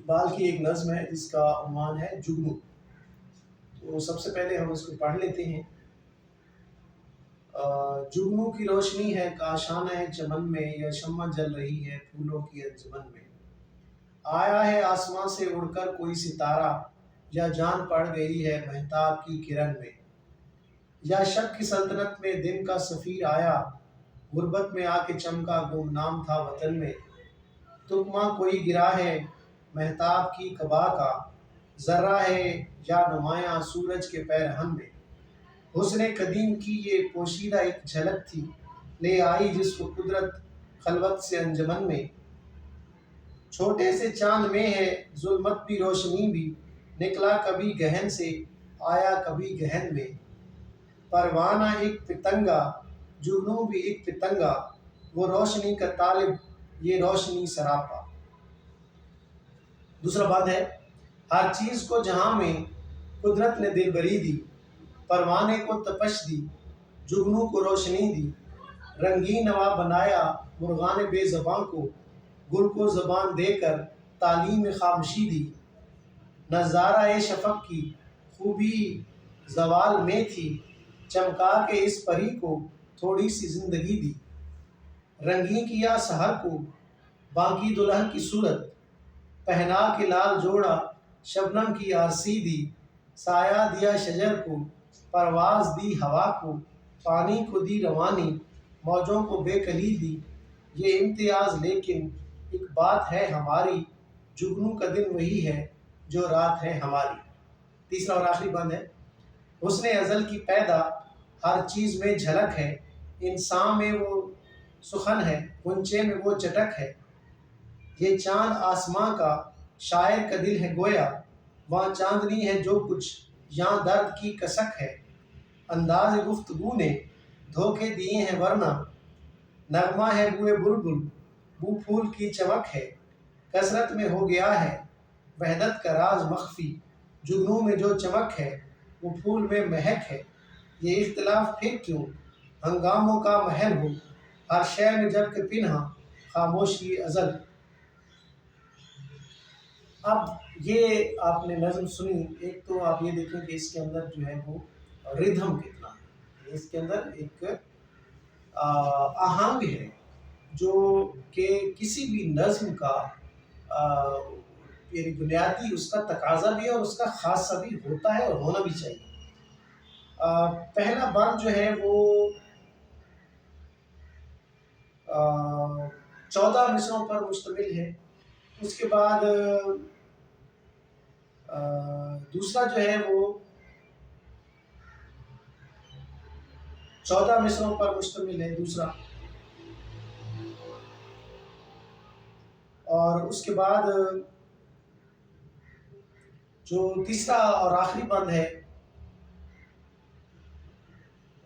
اقبال کی ایک نظم ہے جس کا عنوان ہے جگنو. تو سب سے پہلے ہم اس کو پڑھ لیتے ہیں. جگنو کی روشنی ہے کاشانہ چمن میں، یا شمع جل رہی ہے پھولوں کی انجمن میں. آیا ہے آسمان سے اڑ کر کوئی ستارہ، یا جان پڑ گئی ہے مہتاب کی کرن میں. یا شک کی سلطنت میں دن کا سفیر آیا، غربت میں آ کے چمکا گمنام تھا وطن میں. تکمہ کوئی گرا ہے مہتاب کی قبا کا، ذرہ ہے یا نمایاں سورج کے پیرہن میں. حسن قدیم کی یہ پوشیدہ ایک جھلک تھی، لے آئی جس کو قدرت خلوت سے انجمن میں. چھوٹے سے چاند میں ہے ظلمت بھی روشنی بھی، نکلا کبھی گہن سے آیا کبھی گہن میں. پروانہ ایک پتنگا جگنو بھی ایک پتنگا، وہ روشنی کا طالب یہ روشنی سراپا. دوسرا بند ہے، ہر چیز کو جہاں میں قدرت نے دل بری دی، پروانے کو تپش دی جگنو کو روشنی دی. رنگین نوا بنایا مرغان بے زباں کو، گل کو زبان دے کر تعلیم خاموشی دی. نظارہ شفق کی خوبی زوال میں تھی، چمکا کے اس پری کو تھوڑی سی زندگی دی. رنگین کیا سحر کو باقی دلہن کی صورت، پہنا کے لال جوڑا شبنم کی آرسی دی. سایہ دیا شجر کو پرواز دی ہوا کو، پانی کو دی روانی موجوں کو بے کلی دی. یہ امتیاز لیکن ایک بات ہے ہماری، جگنو کا دن وہی ہے جو رات ہے ہماری. تیسرا اور آخری بند ہے، حسن ازل کی پیدا ہر چیز میں جھلک ہے، انسان میں وہ سخن ہے غنچے میں وہ چٹک ہے. یہ چاند آسماں کا شاعر کا دل ہے گویا، وہاں چاندنی ہے جو کچھ یہاں درد کی کسک ہے. انداز گفتگو نے دھوکے دیے ہیں ورنہ، نغمہ ہے بوئے بلبل بو پھول کی چمک ہے. کثرت میں ہو گیا ہے وحدت کا راز مخفی، جگنو میں جو چمک ہے وہ پھول میں مہک ہے. یہ اختلاف پھر کیوں ہنگاموں کا محل ہو، ہر شے میں جب کہ پنہاں خاموشی ازل. اب یہ آپ نے نظم سنی، ایک تو آپ یہ دیکھیں کہ اس کے اندر جو ہے وہ ردھم کتنا ہے. اس کے اندر ایک آہنگ ہے جو کہ کسی بھی نظم کا یعنی بنیادی اس کا تقاضا بھی ہے اور اس کا خاصہ بھی ہوتا ہے اور ہونا بھی چاہیے. پہلا بند جو ہے وہ 14 مصروں پر مشتمل ہے. اس کے بعد دوسرا جو ہے وہ 14 مصروں پر مشتمل ہے دوسرا، اور اس کے بعد جو تیسرا اور آخری بند ہے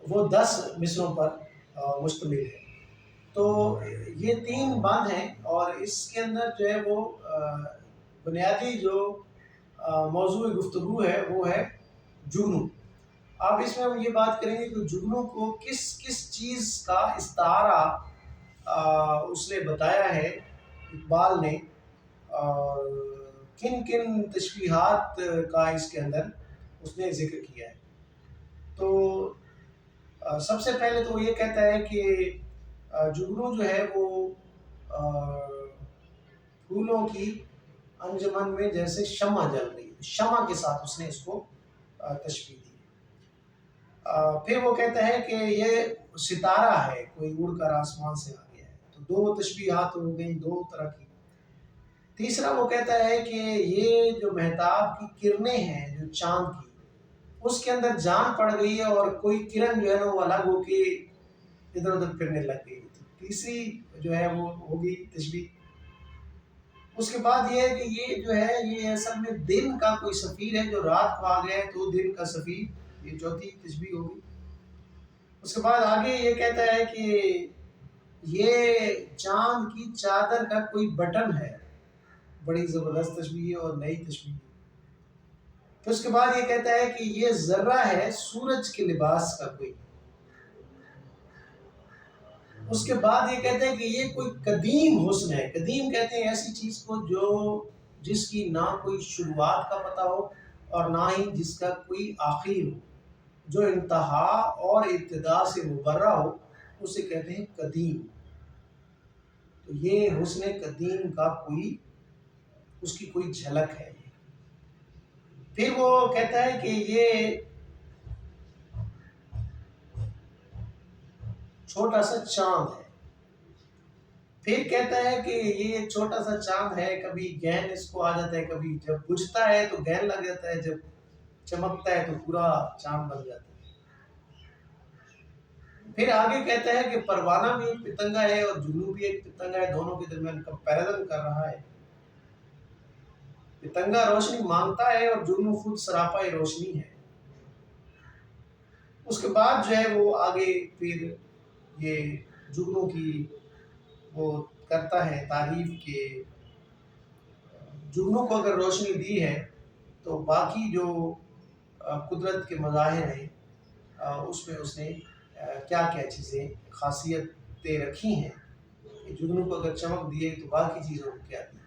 وہ 10 مصروں پر مشتمل ہے. تو یہ 3 بند ہیں اور اس کے اندر جو ہے وہ بنیادی جو موضوع گفتگو ہے وہ ہے جگنو. اب اس میں ہم یہ بات کریں گے کہ جگنو کو کس کس چیز کا استعارہ اس نے بتایا ہے اقبال نے، اور کن کن تشبیہات کا اس کے اندر اس نے ذکر کیا ہے. تو سب سے پہلے تو وہ یہ کہتا ہے کہ جگنو جو ہے وہ پھولوں کی انجمن میں جیسے شمع جل رہی ہے، شمع کے ساتھ اس نے اس کو تشبیہ دی. پھر وہ کہتا ہے کہ یہ ستارہ ہے کوئی اڑ کر آسمان سے آ گیا ہے. تو 2 تشبیہات ہو گئی 2 طرح کی. تیسرا وہ کہتا ہے کہ یہ جو مہتاب کی کرنیں ہیں جو چاند کی، اس کے اندر جان پڑ گئی ہے اور کوئی کرن جو ہے نا وہ الگ ہو کے ادھر ادھر پھرنے لگ گئی. تیسری جو ہے وہ ہوگی تشبیہ. اس کے بعد یہ ہے کہ یہ جو ہے یہ اصل میں دن کا کوئی سفیر ہے جو رات کو آ گیا ہے، تو دن کا سفیر، یہ چوتھی تشبیہ ہوگی. اس کے بعد آگے یہ کہتا ہے کہ یہ چاند کی چادر کا کوئی بٹن ہے، بڑی زبردست تشبیہ اور نئی تشبیہ. پھر اس کے بعد یہ کہتا ہے کہ یہ ذرہ ہے سورج کے لباس کا کوئی. اس کے بعد یہ کہتے ہیں کہ یہ کوئی قدیم حسن ہے. قدیم کہتے ہیں ایسی چیز کو جو جس کی نہ کوئی شروعات کا پتہ ہو اور نہ ہی جس کا کوئی آخر ہو، جو انتہا اور ابتدا سے مبرہ ہو، اسے کہتے ہیں قدیم۔ تو یہ حسن قدیم کا اس کی کوئی جھلک ہے۔ پھر وہ کہتا ہے کہ یہ چھوٹا سا چاند ہے۔ پھر کہتا ہے کہ یہ چھوٹا سا چاند ہے، کبھی گہن اس کو آ جاتا ہے، کبھی جب بجھتا ہے تو گہن لگ جاتا ہے، جب چمکتا ہے تو پورا چاند بن جاتا ہے۔ پھر آگے کہتا ہے کہ پروانہ بھی ایک پتنگا ہے اور جگنو بھی ایک پتنگا ہے، دونوں کے درمیان کمپیریزن کر رہا ہے۔ پتنگا روشنی مانگتا ہے اور جگنو خود سراپا روشنی ہے۔ اس کے بعد جو ہے وہ آگے پھر یہ جگنو کی وہ کرتا ہے تعریف کہ جگنو کو اگر روشنی دی ہے تو باقی جو قدرت کے مظاہر ہیں اس میں اس نے کیا کیا چیزیں خاصیتیں رکھی ہیں، کہ جگنو کو اگر چمک دیے تو باقی چیزوں کو کیا دی۔